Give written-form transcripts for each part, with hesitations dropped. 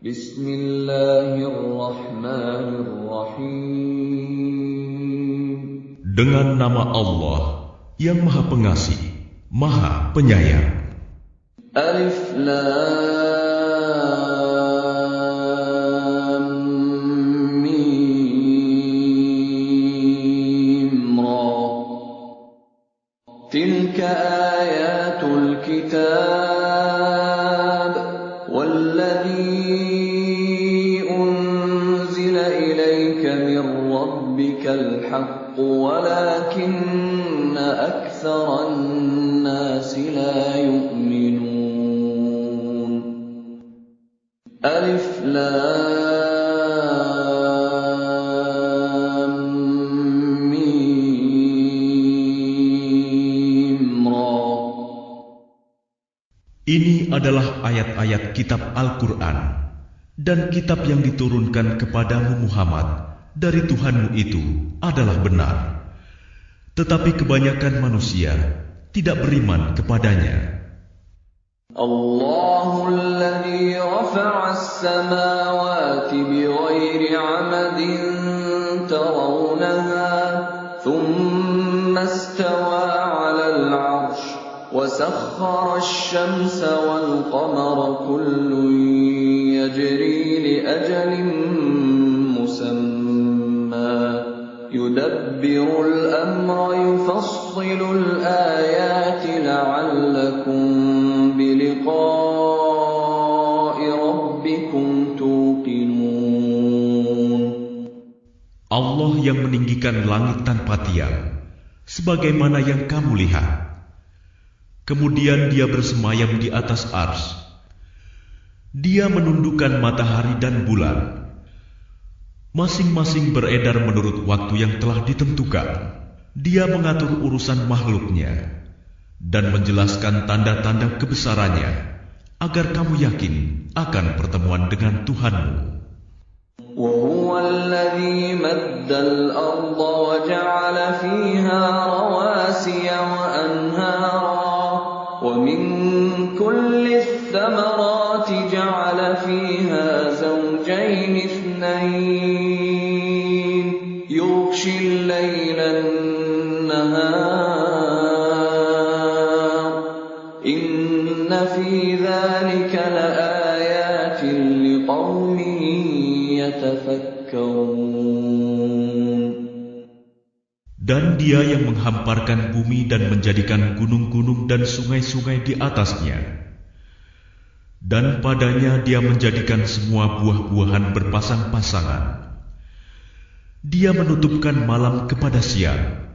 Bismillahirrahmanirrahim. Dengan nama Allah yang Maha Pengasih, Maha Penyayang. Alif Lam Mim Ra. Tilka ayatul kitab walladzi unzila ilayka min rabbikal haqq walakinna aktsaran nasi la yu'minun. Alif Lam Mim Ra. Ini adalah ayat-ayat kitab Al-Quran dan kitab yang diturunkan kepadamu Muhammad dari Tuhanmu itu adalah benar. Tetapi kebanyakan manusia tidak beriman kepadanya. Allahul ladzi rafa'a as-samawati bighairi 'amadin tarawnaha thumma istawa 'alal 'arsy wa sakhkhara asy-syamsa wal qamara kullun yajri li ajalin musamma yudabbirul amra yufassilul ayati la'allakum biliqa'i rabbikum tuqinun. Allah yang meninggikan langit tanpa tiang, sebagaimana yang kamu lihat. Kemudian Dia bersemayam di atas ars. Dia menundukkan matahari dan bulan. Masing-masing beredar menurut waktu yang telah ditentukan. Dia mengatur urusan makhluknya dan menjelaskan tanda-tanda kebesarannya agar kamu yakin akan pertemuan dengan Tuhanmu. وَهُوَ الَّذِي مَدَّ الْأَرْضَ وَجَعَلَ فِيهَا رَوَاسِيَ وَأَنْهَارًا وَمِنْ كُلِّ الثَّمَرَاتِ جَعَلَ فِيهَا زَوْجَيْنِ اثْنَيْنِ يُغْشِي اللَّيْلَ النَّهَارَ إِنَّ فِي ذَلِكَ لَآيَاتٍ لِقَوْمٍ يَتَفَكَّرُونَ. Dan Dia yang menghamparkan bumi dan menjadikan gunung-gunung dan sungai-sungai di atasnya. Dan padanya Dia menjadikan semua buah-buahan berpasang-pasangan. Dia menutupkan malam kepada siang.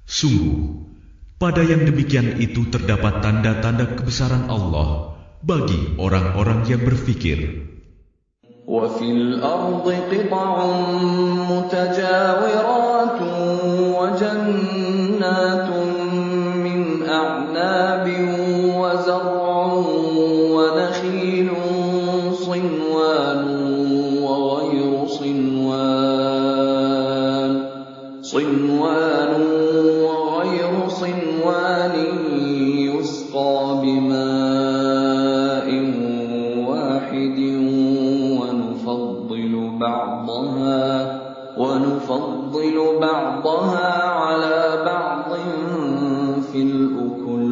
Sungguh, pada yang demikian itu terdapat tanda-tanda kebesaran Allah bagi orang-orang yang berfikir. وَفِي الْأَرْضِ قِطَعٌ مُتَجَاوِرَاتٌ وَجَنَّاتٌ مِّنْ أَعْنَابٍ وَزَرْعٌ وَنَخِيلٌ صِنْوَانٌ وَغَيْرُ صِنْوَانٍ يُسْقَىٰ بِمَاءٍ وَاحِدٍ وَنُفَضِّلُ بَعْضَهَا عَلَى بَعْضٍ فِي الْأُكُلِ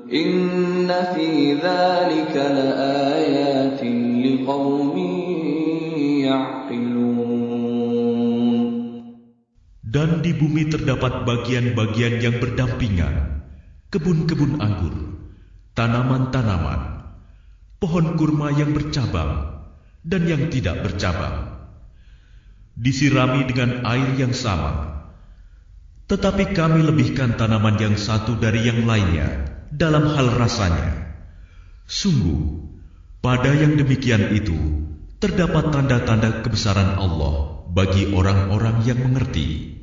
إِنَّ فِي ذَلِكَ لَآيَاتٍ لِقَوْمٍ يَعْقِلُونَ. Dan di bumi terdapat bagian-bagian yang berdampingan, kebun-kebun anggur, tanaman-tanaman, pohon kurma yang bercabang dan yang tidak bercabang, disirami dengan air yang sama. Tetapi kami lebihkan tanaman yang satu dari yang lainnya dalam hal rasanya. Sungguh, pada yang demikian itu terdapat tanda-tanda kebesaran Allah bagi orang-orang yang mengerti.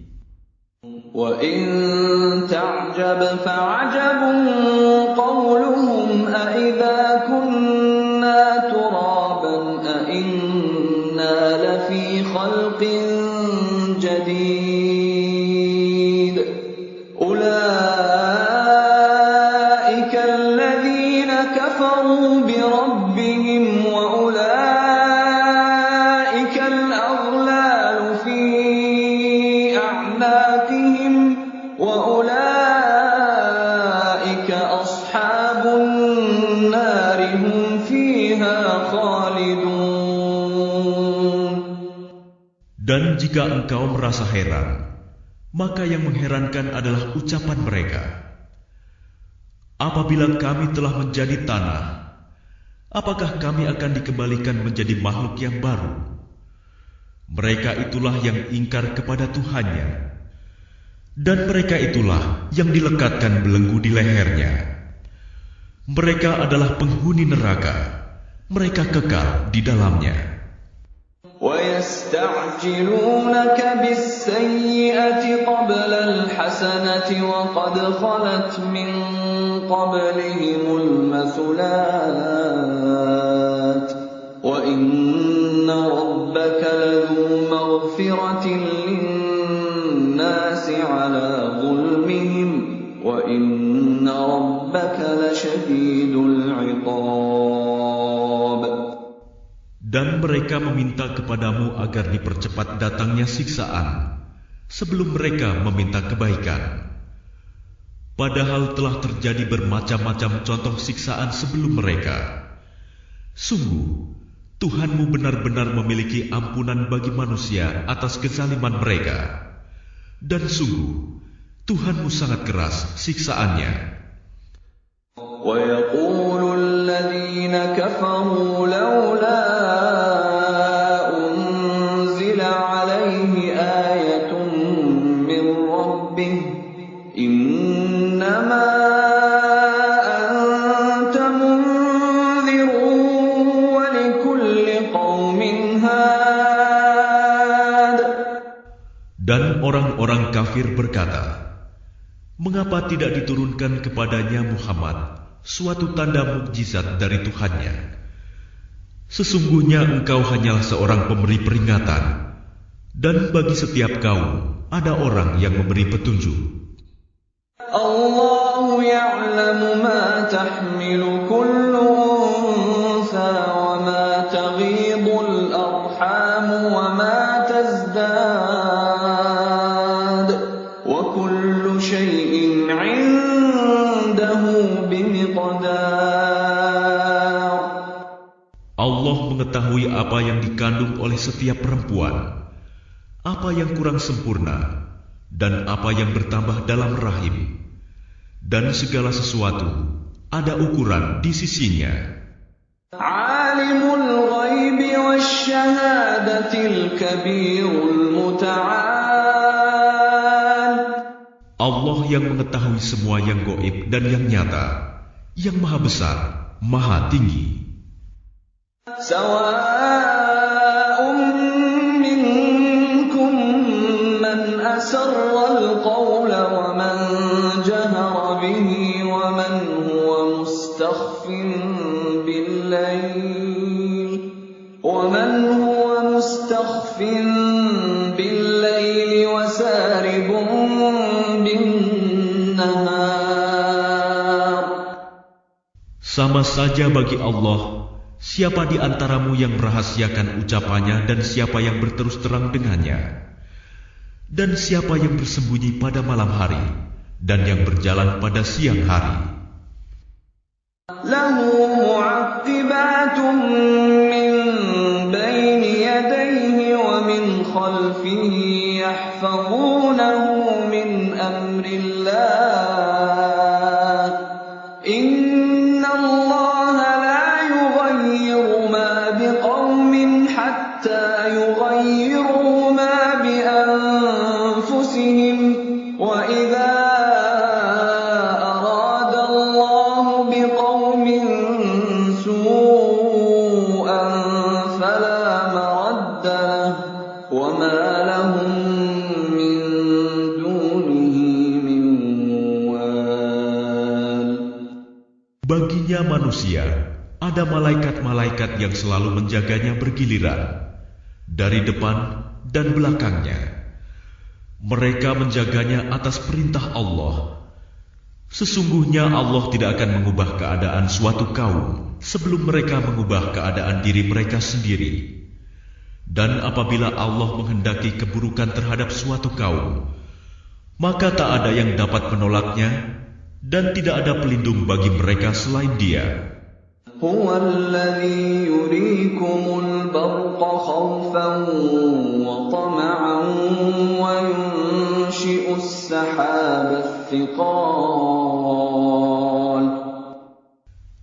وَإِن تَعْجَبْ فَعَجَبٌ قَوْلُهُمْ أَإِذَا كُنَّا تُرَابًا أَإِنَّا لَفِي خَلْقٍ جَدِيدٍ أُولَئِكَ الَّذِينَ كَفَرُوا بِرَبِّهِمْ وَأُولَئِكَ خالدون. Dan jika engkau merasa heran, maka yang mengherankan adalah ucapan mereka. Apabila kami telah menjadi tanah, apakah kami akan dikembalikan menjadi makhluk yang baru? Mereka itulah yang ingkar kepada Tuhannya, dan mereka itulah yang dilekatkan belenggu di lehernya. Mereka adalah penghuni neraka, mereka kekal di dalamnya. وَيَسْتَعْجِلُونَكَ بِالسَّيِّئَةِ قَبْلَ الْحَسَنَةِ وَقَدْ خَلَتْ مِنْ قَبْلِهِمُ الْمَثُلَاتُ وَإِنَّ رَبَّكَ لَذُو مَغْفِرَةٍ لِلنَّاسِ عَلَى ظُلْمِهِمْ وَإِنَّ رَبَّكَ لَشَدِيدُ الْعِقَابِ. Dan mereka meminta kepadamu agar dipercepat datangnya siksaan sebelum mereka meminta kebaikan. Padahal telah terjadi bermacam-macam contoh siksaan sebelum mereka. Sungguh, Tuhanmu benar-benar memiliki ampunan bagi manusia atas kezaliman mereka. Dan sungguh, Tuhanmu sangat keras siksaannya. وَيَقُولُ الَّذِينَ كَفَرُوا لَوْلَا أُنْزِلَ عَلَيْهِ آيَةٌ مِّن رَّبِّهِ إِنَّمَا أَنْتَ مُنذِرٌ وَلِكُلِّ قَوْمٍ هَادٍ. Dan orang-orang kafir berkata, mengapa tidak diturunkan kepadanya Muhammad suatu tanda mukjizat dari Tuhannya? Sesungguhnya engkau hanyalah seorang pemberi peringatan, dan bagi setiap kaum ada orang yang memberi petunjuk. Allahu ya'lamu ma tahmilu kullu untha wa ma taghidul arham wa ma tazdad wa kullu shay'in 'indahu bimiqdar. Allah mengetahui apa yang dikandung oleh setiap perempuan, apa yang kurang sempurna, dan apa yang bertambah dalam rahim, dan segala sesuatu ada ukuran di sisinya. Alimul ghaibi wasyahadatil kabirul muta'al. Allah yang mengetahui semua yang gaib dan yang nyata, yang maha besar, maha tinggi. Sawa'un minkum man asarral qawla wa man jahara bihi wa man huwa mustakhfin bil-layl wa saribun bin-nahar. Sama saja bagi Allah, siapa di antaramu yang merahasiakan ucapannya dan siapa yang berterus terang dengannya, dan siapa yang bersembunyi pada malam hari dan yang berjalan pada siang hari. Lahu mu'aqqibatun min bayni yadayhi wa min khalfihi yahfazunahu min amrillah. Inna Allaha la yughayyiru ma biqawmin hatta yughayyiru ma bi anfusihim wa idza arada Allahu biqawmin su'an fala maradda lahu wa ma lahum min dunihi min wal. Baginya manusia ada malaikat-malaikat yang selalu menjaganya bergiliran dari depan dan belakangnya. Mereka menjaganya atas perintah Allah. Sesungguhnya Allah tidak akan mengubah keadaan suatu kaum sebelum mereka mengubah keadaan diri mereka sendiri. Dan apabila Allah menghendaki keburukan terhadap suatu kaum, maka tak ada yang dapat menolaknya, dan tidak ada pelindung bagi mereka selain Dia. هو الذي يريكم الْخَلْقَ خَوْفًا وَطَمَعًا وَيُنشِئُ السَّحَابَ الثِّقَالَ.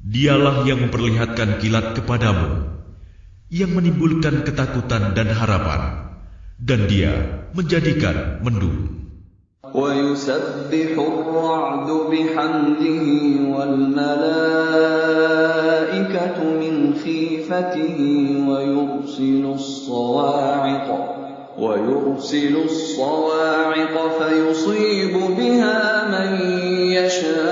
Dialah yang memperlihatkan kilat kepadamu, yang menimbulkan ketakutan dan harapan, dan Dia menjadikan mendung. وَيُسَبِّحُ الرَّعْدُ بِحَمْدِهِ وَالْمَلَائِكَةُ مِنْ خِيفَتِهِ وَيُرْسِلُ الصَّوَاعِقَ فَيُصِيبُ بِهَا مَن يَشَاءُ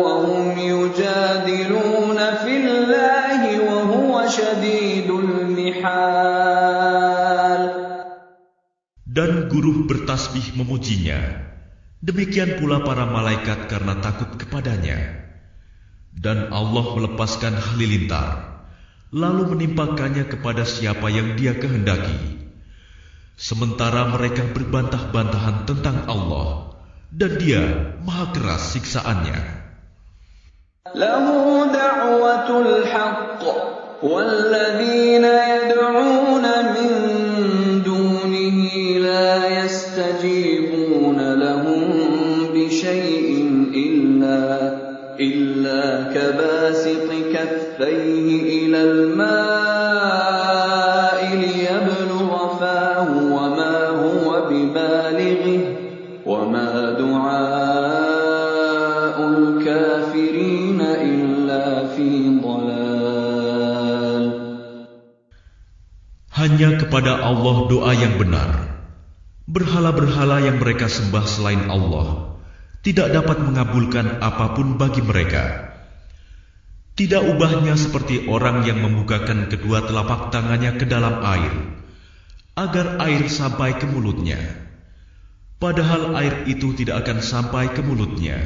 وَهُمْ يُجَادِلُونَ فِي اللَّهِ وَهُوَ شَدِيدُ الْمِحَالِ. Dan guru bertasbih memujinya, demikian pula para malaikat karena takut kepadanya. Dan Allah melepaskan halilintar, lalu menimpakannya kepada siapa yang Dia kehendaki. Sementara mereka berbantah-bantahan tentang Allah, dan Dia maha keras siksaannya. Lahu da'watul haqq, walladzina yad'una min dunihi la yastajibuna lahum bishay'in illa kabasiti kaffayhi ila al-ma'i liyablugha fahu wa ma huwa bibalighihi wa ma du'a'ul kafirin illa fi dhalal. Hanya kepada Allah doa yang benar. Berhala-berhala yang mereka sembah selain Allah tidak dapat mengabulkan apapun bagi mereka. Tidak ubahnya seperti orang yang membukakan kedua telapak tangannya ke dalam air, agar air sampai ke mulutnya. Padahal air itu tidak akan sampai ke mulutnya.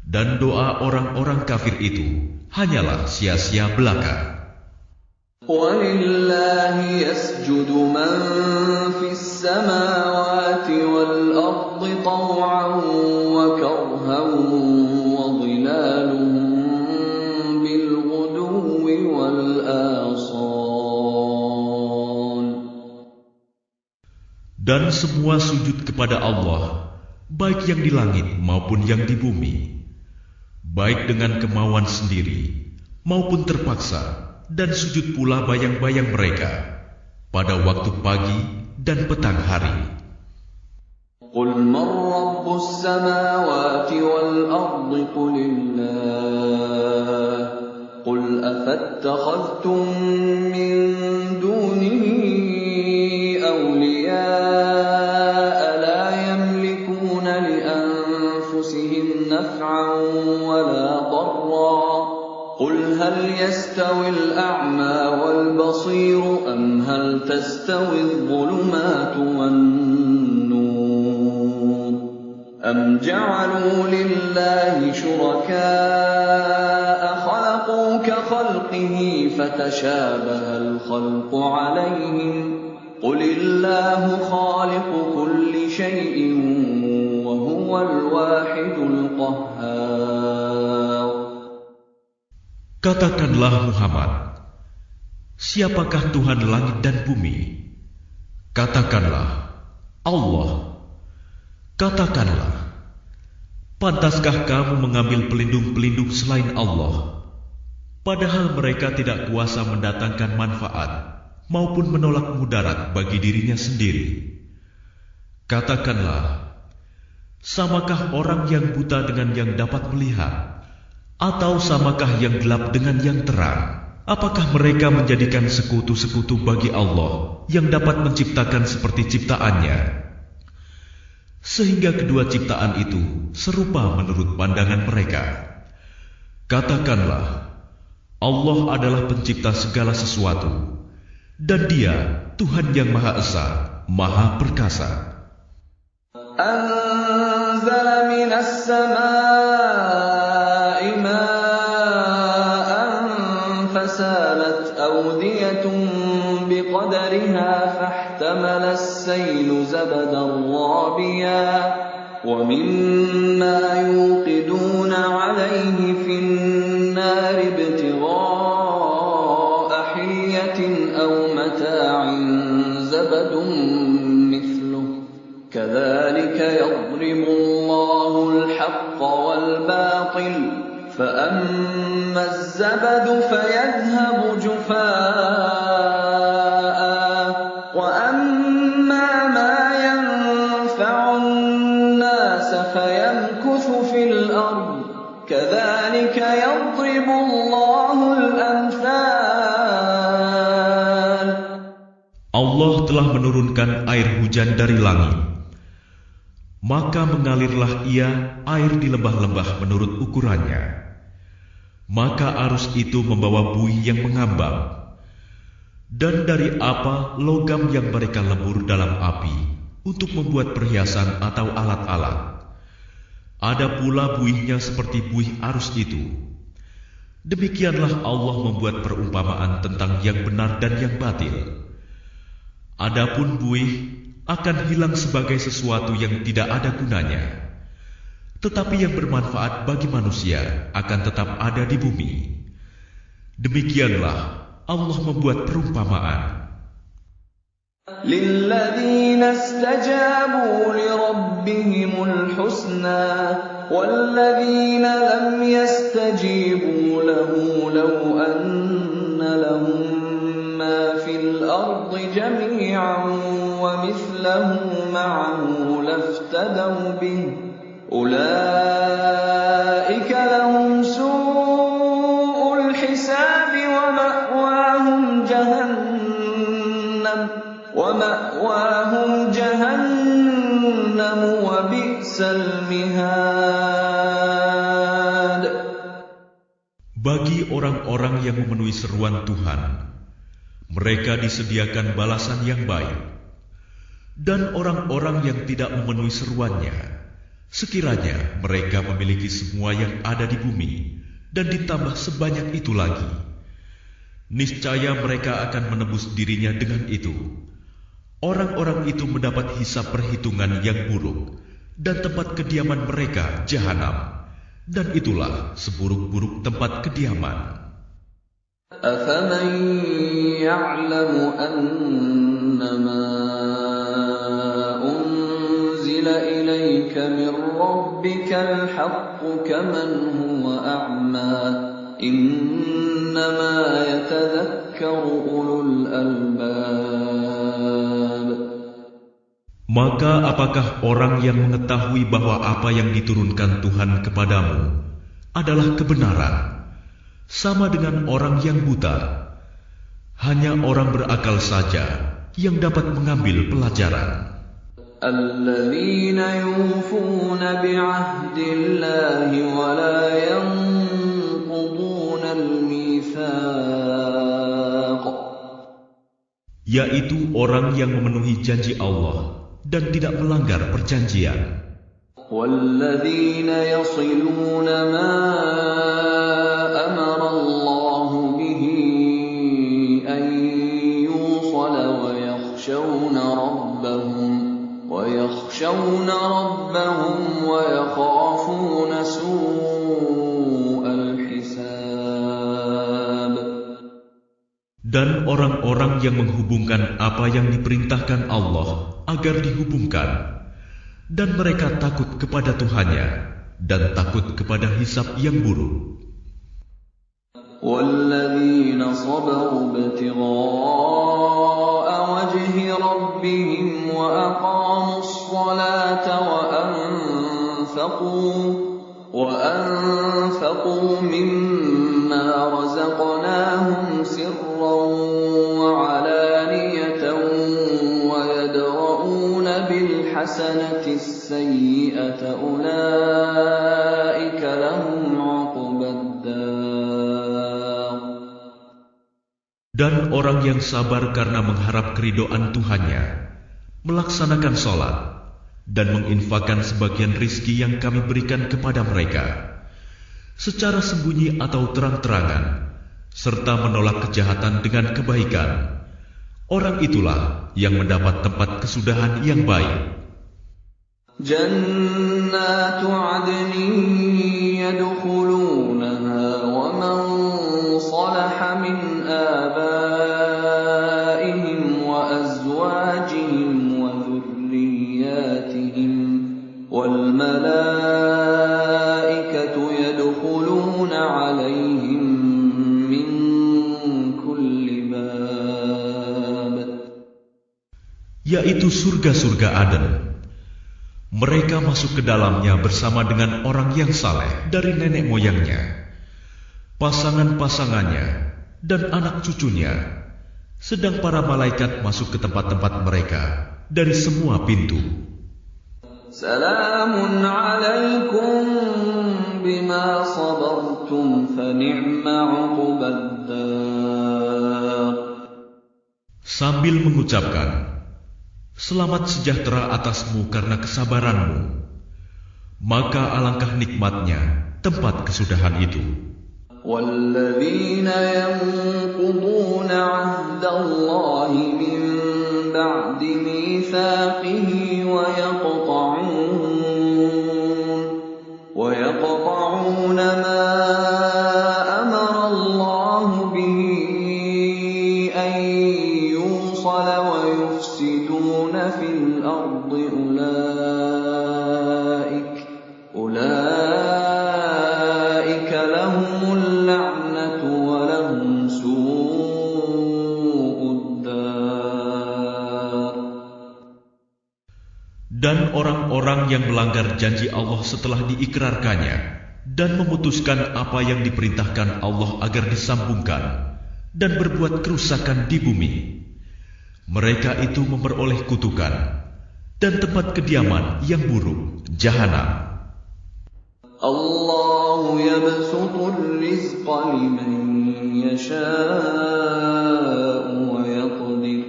Dan doa orang-orang kafir itu hanyalah sia-sia belaka. وَلِلَّهِ يَسْجُدُ مَن فِي السَّمَاوَاتِ وَالْأَرْضِ طَوْعًا وَكَرْهًا وَظِلَالُهُم بِالْغُدُوِّ وَالْآصَالِ. Dan semua sujud kepada Allah, baik yang di langit maupun yang di bumi, baik dengan kemauan sendiri maupun terpaksa, dan sujud pula bayang-bayang mereka pada waktu pagi dan petang hari. قُلْ مَنْ رَبُّ السَّمَاوَاتِ وَالْأَرْضِ قُلِ اللَّهُ قُلْ أَفَاتَّخَذْتُم مِّن دُونِهِ أَوْلِيَاءَ لَا يَمْلِكُونَ لِأَنفُسِهِمْ نَفْعًا وَلَا ضَرًّا قُلْ هَلْ يَسْتَوِي الْأَعْمَى وَالْبَصِيرُ أَمْ هَلْ تَسْتَوِي الظُّلُمَاتُ وَالنُّورُ أَمْ جَعَلُوا لِلَّهِ شُرَكَاءَ خَلَقُوا كَخَلْقِهِ فَتَشَابَهَ الْخَلْقُ عَلَيْهِمْ قُلِ اللَّهُ خَالِقُ كُلِّ شَيْءٍ وَهُوَ الْوَاحِدُ الْقَهَّارُ. Katakanlah Muhammad, siapakah Tuhan langit dan bumi? Katakanlah, Allah. Katakanlah, pantaskah kamu mengambil pelindung-pelindung selain Allah? Padahal mereka tidak kuasa mendatangkan manfaat maupun menolak mudarat bagi dirinya sendiri. Katakanlah, samakah orang yang buta dengan yang dapat melihat? Atau samakah yang gelap dengan yang terang? Apakah mereka menjadikan sekutu-sekutu bagi Allah yang dapat menciptakan seperti ciptaannya? Sehingga kedua ciptaan itu serupa menurut pandangan mereka. Katakanlah, Allah adalah pencipta segala sesuatu, dan Dia Tuhan yang Maha Esa, Maha Perkasa. Anzala minas samaa'i ma'an fasalat awdiyatun biqadariha fahtamala as-saylu zabadan rabiya wa mimma yuqiduna 'alayhi fin nari ibtigha'a hilyatan قرية أو متاع زبد مثله كذلك يضرب الله الحق والباطل فأما الزبد فيذهب جفاء وأما ما ينفع الناس فيمكث في الأرض كذلك يضرب الله الأمثال. Allah telah menurunkan air hujan dari langit. Maka mengalirlah ia air di lembah-lembah menurut ukurannya. Maka arus itu membawa buih yang mengambang. Dan dari apa logam yang mereka lebur dalam api untuk membuat perhiasan atau alat-alat. Ada pula buihnya seperti buih arus itu. Demikianlah Allah membuat perumpamaan tentang yang benar dan yang batil. Adapun buih akan hilang sebagai sesuatu yang tidak ada gunanya. Tetapi yang bermanfaat bagi manusia akan tetap ada di bumi. Demikianlah Allah membuat perumpamaan. لِلَّذِينَ اسْتَجَابُوا لِرَبِّهِمُ الْحُسْنَى وَالَّذِينَ لَمْ يَسْتَجِيبُوا لَهُ لَوْ أَنَّ لَهُم مَّا فِي الْأَرْضِ جَمِيعًا وَمِثْلَهُ مَعَهُ لَافْتَدَوْا بِهِ أُولَٰئِكَ لَهُمْ سُوءُ الْحِسَابِ وَمَأْوَاهُمْ جَهَنَّمُ وَبِئْسَ الْمِهَادُ. Bagi orang-orang yang memenuhi seruan Tuhan, mereka disediakan balasan yang baik. Dan orang-orang yang tidak memenuhi seruannya, sekiranya mereka memiliki semua yang ada di bumi dan ditambah sebanyak itu lagi, niscaya mereka akan menebus dirinya dengan itu. Orang-orang itu mendapat hisab perhitungan yang buruk dan tempat kediaman mereka jahanam, dan itulah seburuk-buruk tempat kediaman. أَفَمَن يَعْلَمُ أَنَّمَا أُنزِلَ إِلَيْكَ مِن رَّبِّكَ الْحَقُّ كَمَنْ هُوَ أَعْمَىٰ إِنَّمَا يَتَذَكَّرُ أُولُو الْأَلْبَابِ. Maka apakah orang yang mengetahui bahwa apa yang diturunkan Tuhan kepadamu adalah kebenaran, sama dengan orang yang buta? Hanya orang berakal saja yang dapat mengambil pelajaran. الَّذِينَ يُوفُونَ بِعَهْدِ اللَّهِ وَلَا يَنقُضُونَ الْمِيثَاقَ. Yaitu orang yang memenuhi janji Allah dan tidak melanggar perjanjian. وَالَّذِينَ يَصِلُونَ مَا أَمَرَ اللَّهُ بِهِ أَن يُوصَلَ وَيَخْشَوْنَ رَبَّهُمْ وَيَخَافُونَ سُوءَ الْحِسَابِ. Dan orang-orang yang menghubungkan apa yang diperintahkan Allah agar dihubungkan, dan mereka takut kepada Tuhannya dan takut kepada hisab yang buruk. وَالَّذِينَ صَبَرُوا ابْتِغَاءَ وَجْهِ رَبِّهِمْ وَأَقَامُوا الصَّلَاةَ وَأَنفَقُوا مِمَّا رَزَقْنَاهُمْ سِرًّا وَعَلَانِيَةً وَيَدْرَءُونَ بِالْحَسَنَةِ السَّيِّئَةَ أُولَٰئِكَ لَهُمْ عُقْبَى الدَّارِ. Dan orang yang sabar karena mengharap keridhaan Tuhannya, melaksanakan sholat, dan menginfakkan sebagian rizki yang kami berikan kepada mereka, secara sembunyi atau terang-terangan, serta menolak kejahatan dengan kebaikan, orang itulah yang mendapat tempat kesudahan yang baik. Jannatu 'adnin yadkhulunaha wa man salaha min aba'ihim yaitu surga-surga Aden. Mereka masuk ke dalamnya bersama dengan orang yang saleh dari nenek moyangnya, pasangan-pasangannya, dan anak cucunya, sedang para malaikat masuk ke tempat-tempat mereka dari semua pintu. Salamun alaikum bima sabartum fa ni'ma 'uqbaddar. Sambil mengucapkan, selamat sejahtera atasmu karena kesabaranmu, maka alangkah nikmatnya tempat kesudahan itu. وَالَّذِينَ يَنقُضُونَ عَهْدَ اللَّهِ مِن بَعْدِ مِيثَاقِهِ وَيَقْطَعُونَ مَا أَمَرَ اللَّهُ بِهِ أَن يُوصَلَ وَيُفْسِدُونَ فِي الْأَرْضِ أُولَئِكَ لَهُمُ اللَّعْنَةُ وَلَهُمْ سُوءُ الدَّارِ. Dan orang-orang yang melanggar janji Allah setelah diikrarkannya dan memutuskan apa yang diperintahkan Allah agar disambungkan dan berbuat kerusakan di bumi, mereka itu memperoleh kutukan dan tempat kediaman yang buruk, jahanam. Allahu yabsutur rizqa liman yasha'u wa yaqdir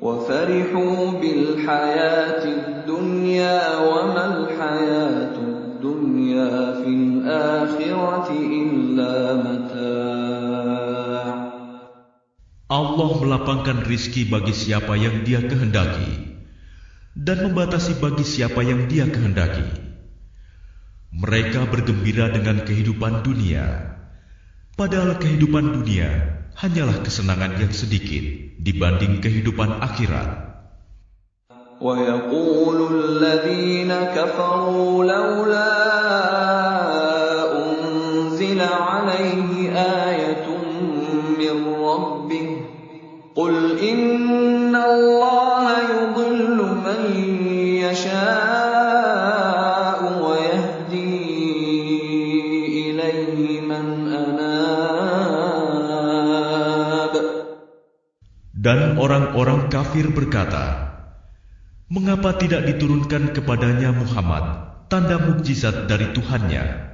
wa farihu bil hayatid dunya wa mal hayatud dunya fil akhirati illa mata'. Allah melapangkan rizki bagi siapa yang Dia kehendaki dan membatasi bagi siapa yang Dia kehendaki. Mereka bergembira dengan kehidupan dunia, padahal kehidupan dunia hanyalah kesenangan yang sedikit dibanding kehidupan akhirat. وَيَقُولُ الَّذِينَ كَفَرُوا لَوْلَا أُنزِلَ عَلَيْهِ آيَةٌ مِّن رَّبِّهِ قُلْ إِنَّ اللَّهَ يُضِلُّ مَن يَشَاءُ وَيَهْدِي إِلَيْهِ مَنْ أَنَابَ. Dan orang-orang kafir berkata, mengapa tidak diturunkan kepadanya Muhammad tanda mukjizat dari Tuhannya?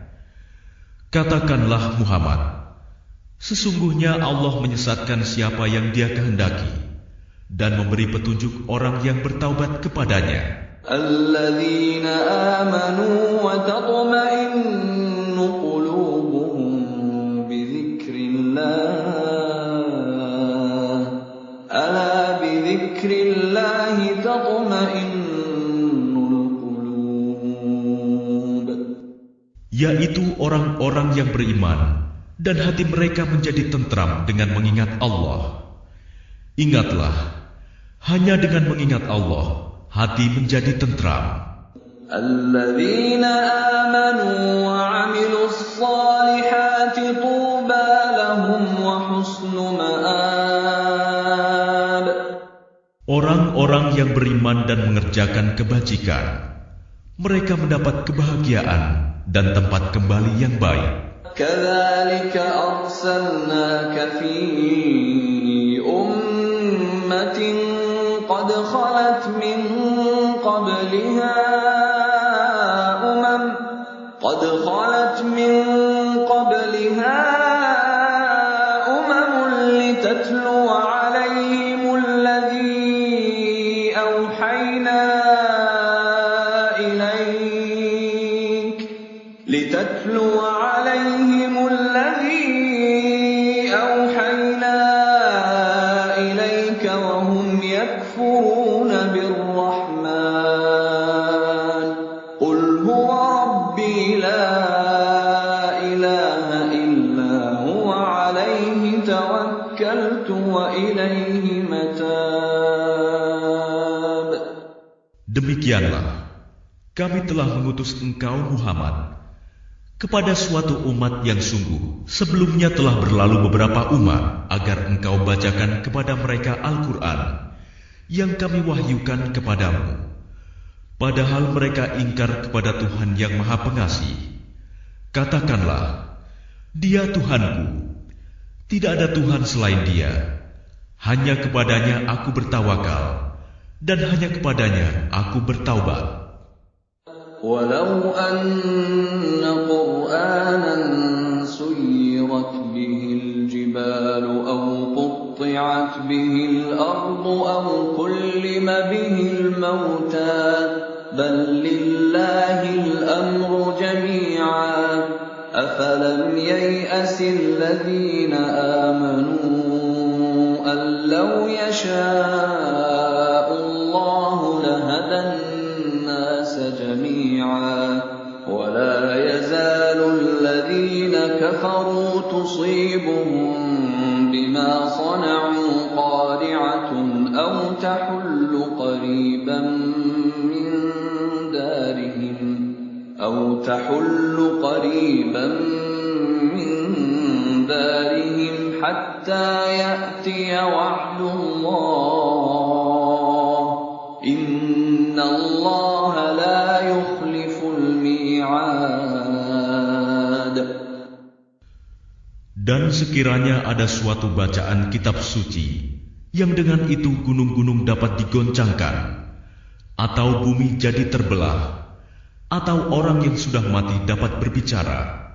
Katakanlah Muhammad, sesungguhnya Allah menyesatkan siapa yang Dia kehendaki dan memberi petunjuk orang yang bertaubat kepadanya. الَّذِينَ آمَنُوا وَتَطْمَئِنُّ قُلُوبُهُم بِذِكْرِ اللَّهِ أَلَا بِذِكْرِ اللَّهِ تَطْمَئِنُّ الْقُلُوبُ. Yaitu orang-orang yang beriman dan hati mereka menjadi tentram dengan mengingat Allah. Ingatlah, hanya dengan mengingat Allah hati menjadi tentram. الَّذِينَ آمَنُوا وَعَمِلُوا الصَّالِحَاتِ طُوبَى لَهُمْ وَحُسْنُ مَآبٍ. Orang-orang yang beriman dan mengerjakan kebajikan, mereka mendapat kebahagiaan dan tempat kembali yang baik. كَذَلِكَ أَرْسَلْنَاكَ فِي أُمَّةٍ قَدْ خَلَتْ مِن قَبْلِهَا أُمَمٌ لِتَتْلُوَ عَلَيْهِمُ الَّذِي أَوْحَيْنَا إِلَيْكَ وَهُمْ يَكْفُرُونَ بِالرَّحْمَنِ قُلْ هُوَ رَبِّي لَا إِلَٰهَ إِلَّا هُوَ عَلَيْهِ تَوَكَّلْتُ وَإِلَيْهِ مَتَابِ. Demikianlah, kami telah mengutus engkau Muhammad kepada suatu umat yang sungguh sebelumnya telah berlalu beberapa umat agar engkau bacakan kepada mereka Al-Quran yang kami wahyukan kepadamu, padahal mereka ingkar kepada Tuhan yang Maha Pengasih. Katakanlah, Dia Tuhanku, tidak ada Tuhan selain Dia. Hanya kepadanya aku bertawakal, dan hanya kepadanya aku bertaubat. ولو أن قرآنا سيرت به الجبال أو قطعت به الأرض أو كلم به الموتى بل لله الأمر جميعا أفلم ييأس الذين آمنوا أن لو يشاء الله لهدى الناس جميعا ولا يزال الذين كفروا تصيبهم بما صنعوا قارعة أو تحل قريبا من دارهم حتى يأتي وعد الله إن الله لا يخلف الميعاد. Dan sekiranya ada suatu bacaan kitab suci yang dengan itu gunung-gunung dapat digoncangkan, atau bumi jadi terbelah, atau orang yang sudah mati dapat berbicara,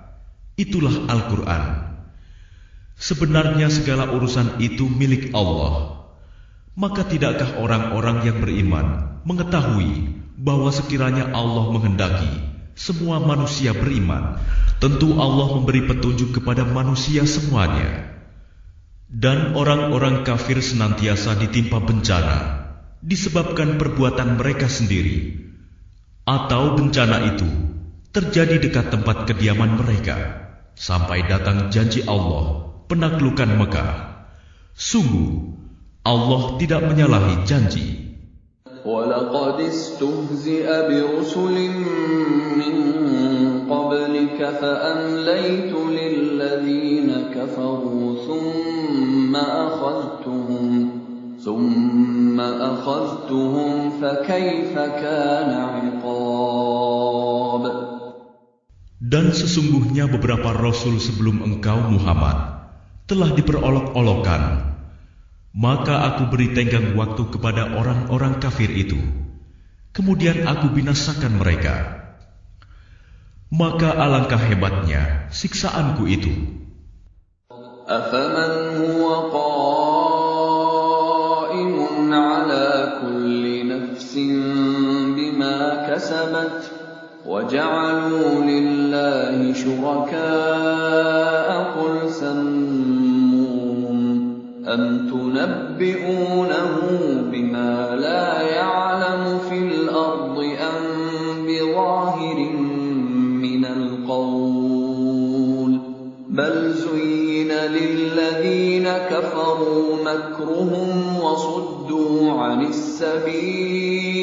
itulah Al-Quran. Sebenarnya segala urusan itu milik Allah. Maka tidakkah orang-orang yang beriman mengetahui bahwa sekiranya Allah menghendaki semua manusia beriman, tentu Allah memberi petunjuk kepada manusia semuanya. Dan orang-orang kafir senantiasa ditimpa bencana disebabkan perbuatan mereka sendiri, atau bencana itu terjadi dekat tempat kediaman mereka sampai datang janji Allah penaklukan Mekah. Sungguh Allah tidak menyalahi janji. وَلَقَدِ اسْتُهْزِئَ بِرُسُلٍ مِّن قَبْلِكَ فَأَمْلَيْتُ لِلَّذِينَ كَفَرُوا ثُمَّ أَخَذْتُهُمْ فَكَيْفَ كَانَ عِقَابِ. Dan sesungguhnya beberapa rasul sebelum engkau Muhammad telah diperolok-olokkan. Maka aku beri tenggang waktu kepada orang-orang kafir itu. Kemudian aku binasakan mereka. Maka alangkah hebatnya siksaanku itu. أَفَمَنْ هُوَ قَائِمٌ عَلَى كُلِّ نَفْسٍ بِمَا كَسَبَتْ وَجَعَلُوا لِلَّهِ شُرَكَاءَ قُلْ سَمُّوهُمْ أَمْ تُنَبِّئُونَهُ بِمَا لَا يَعْلَمُ فِي الْأَرْضِ أَمْ بِظَاهِرٍ مِّنَ الْقَوْلِ بَلْ زُيِّنَ لِلَّذِينَ كَفَرُوا مَكْرُهُمْ وَصُدُّوا عَنِ السَّبِيلِ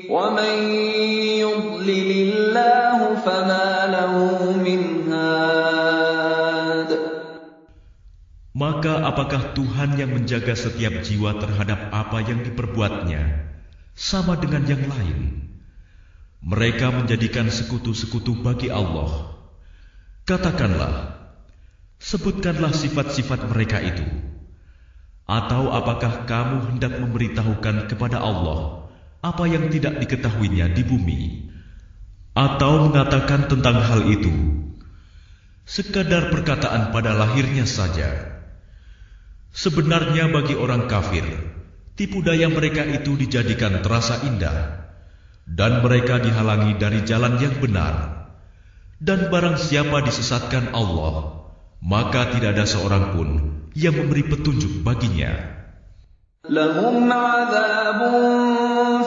وَمَن يُضْلِلِ اللَّهُ فَمَا لَهُ مِنْ هَادٍ. Maka apakah Tuhan yang menjaga setiap jiwa terhadap apa yang diperbuatnya sama dengan yang lain? Mereka menjadikan sekutu-sekutu bagi Allah. Katakanlah, sebutkanlah sifat-sifat mereka itu. Atau apakah kamu hendak memberitahukan kepada Allah apa yang tidak diketahuinya di bumi? Atau mengatakan tentang hal itu sekadar perkataan pada lahirnya saja? Sebenarnya bagi orang kafir, tipu daya mereka itu dijadikan terasa indah, dan mereka dihalangi dari jalan yang benar. Dan barang siapa disesatkan Allah, maka tidak ada seorang pun yang memberi petunjuk baginya. Lahum 'adzabun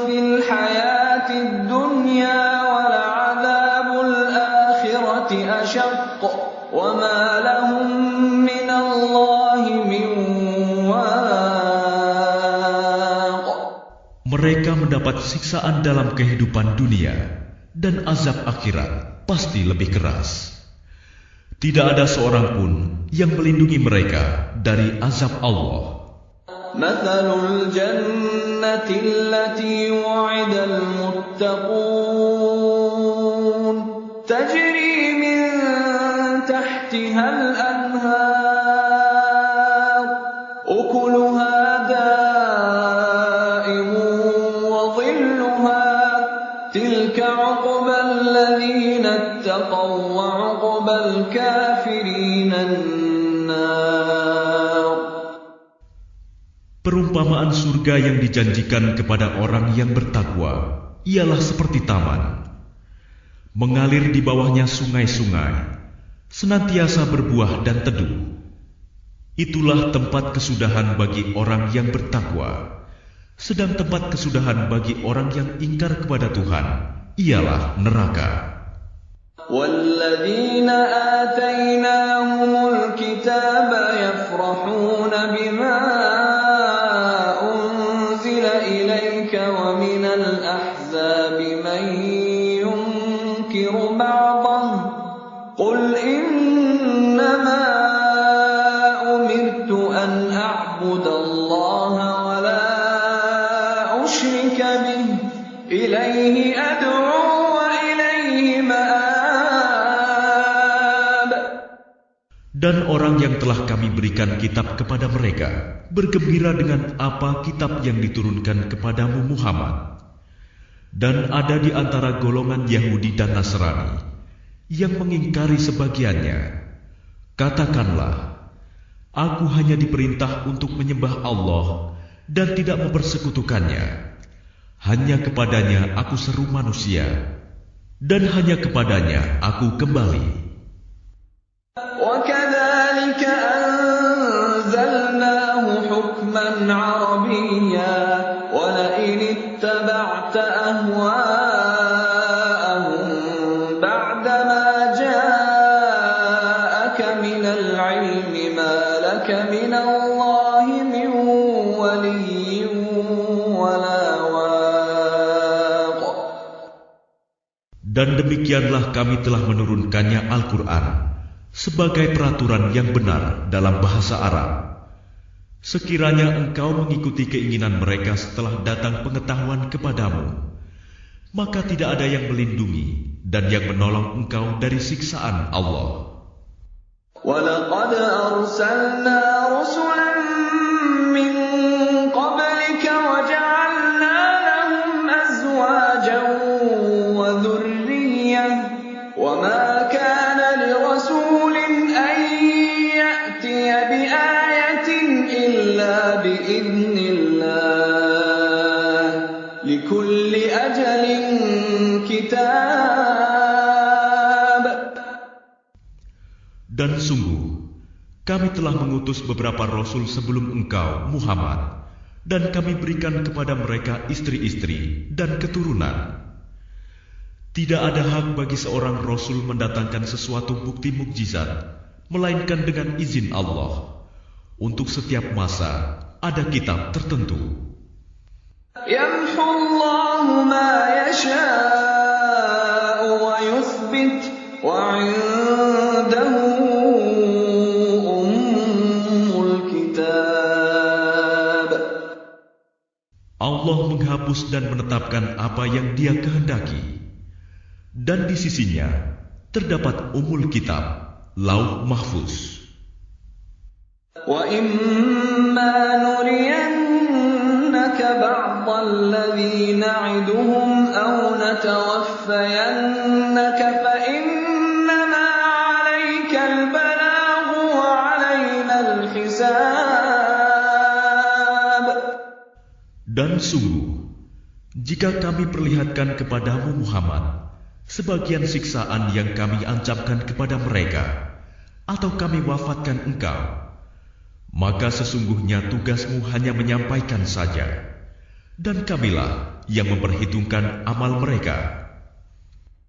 fil hayatid dunya wa 'adzabul akhirati ashaq wa ma lahum minallahi min waq. Mereka mendapat siksaan dalam kehidupan dunia, dan azab akhirat pasti lebih keras. Tidak ada seorang pun yang melindungi mereka dari azab Allah. مثل الجنة التي وعد المتقون تجري من تحتها الأنهار أكلها دائم وظلها تلك عقبى الذين اتقوا وعقبى الكافرين النار. Perumpamaan surga yang dijanjikan kepada orang yang bertakwa ialah seperti taman. Mengalir di bawahnya sungai-sungai, senantiasa berbuah dan teduh. Itulah tempat kesudahan bagi orang yang bertakwa. Sedang tempat kesudahan bagi orang yang ingkar kepada Tuhan ialah neraka. وَالَّذِينَ آتَيْنَاهُمُ الْكِتَابَ يَفْرَحُونَ بِمَا أُنْزِلَ إِلَيْكَ وَمِنَ الْأَحْزَابِ مَنْ يُنْكِرُ بَعْضَهُ قُلْ إِنَّمَا أُمِرْتُ أَنْ أَعْبُدَ اللَّهَ وَلَا أُشْرِكَ بِهِ إِلَيْهِ أَدْعُو وَإِلَيْهِ مَآبِ. Dan orang yang telah kami berikan kitab kepada mereka bergembira dengan apa kitab yang diturunkan kepadamu Muhammad. Dan ada di antara golongan Yahudi dan Nasrani yang mengingkari sebagiannya. Katakanlah, aku hanya diperintah untuk menyembah Allah dan tidak mempersekutukannya. Hanya kepadanya aku seru manusia, dan hanya kepadanya aku kembali. وَكَذَلِكَ أَنزَلْنَاهُ حُكْمًا عَرَبِيًّا وَلَئِنِ اتَّبَعْتَ أَهْوَاءَهُمْ بَعْدَمَا جَاءَكَ مِنَ الْعِلْمِ مَا لَكَ مِنَ اللَّهِ مِنْ وَلِيٍّ وَلَا وَاقٍ. Dan demikianlah kami telah menurunkannya Al-Quran sebagai peraturan yang benar dalam bahasa Arab. Sekiranya engkau mengikuti keinginan mereka setelah datang pengetahuan kepadamu, maka tidak ada yang melindungi dan yang menolong engkau dari siksaan Allah. وَلَقَدْ أَرْسَلْنَا رُسُلًا مِّن قَبْلِكَ وَجَعَلْنَا لَهُمْ أَزْوَاجًا وَذُرِّيَّةً وَمَا كَانَ لِرَسُولٍ أَن يَأْتِيَ بِآيَةٍ إِلَّا بِإِذْنِ اللَّهِ لِكُلِّ أَجَلٍ كِتَابٌ. Dan sungguh, kami telah mengutus beberapa rasul sebelum engkau, Muhammad, dan kami berikan kepada mereka istri-istri dan keturunan. Tidak ada hak bagi seorang rasul mendatangkan sesuatu bukti mukjizat, melainkan dengan izin Allah. Untuk setiap masa ada kitab tertentu. يَمْحُو اللَّهُ مَا يَشَاءُ وَيُثْبِتُ وَعِندَهُ أُمُّ الْكِتَابِ. Allah menghapus dan menetapkan apa yang Dia kehendaki. Dan di sisinya terdapat Ummul Kitab, Lauh Mahfuz. وَإِمَّا نُرِيَنَّكَ بَعْضَ الَّذِي نَعِدُهُمْ أَوْ نَتَوَفَّيَنَّكَ فَإِنَّمَا عَلَيْكَ الْبَلَاغُ وَعَلَيْنَا الْحِسَابُ. Dan sungguh, jika kami perlihatkan kepadamu Muhammad sebagian siksaan yang kami ancamkan kepada mereka, atau kami wafatkan engkau, maka sesungguhnya tugasmu hanya menyampaikan saja, dan kamilah yang memperhitungkan amal mereka.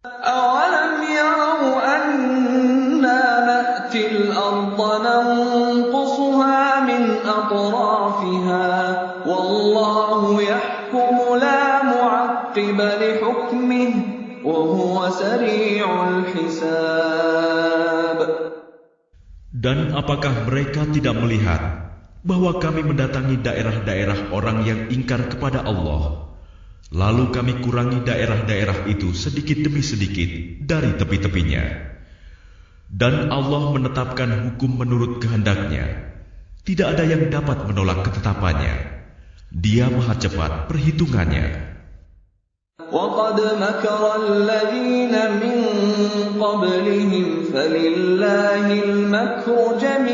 أَوَلَمْ يَرَوْا أَنَّا نَأْتِي الْأَرْضَ نَنقُصُهَا مِنْ أَطْرَافِهَا وَاللَّهُ يَحْكُمُ لَا مُعَقِّبَ لِحُكْمِهِ وَهُوَ سَرِيعُ الْحِسَابِ. Dan apakah mereka tidak melihat bahwa kami mendatangi daerah-daerah orang yang ingkar kepada Allah, lalu kami kurangi daerah-daerah itu sedikit demi sedikit dari tepi-tepinya. Dan Allah menetapkan hukum menurut kehendaknya. Tidak ada yang dapat menolak ketetapannya. Dia maha cepat perhitungannya. وَقَدْ مَكَرَ الَّذِينَ مِن قَبْلِهِمْ فَلِلَّهِ الْمَكْرُ جَمِيعًا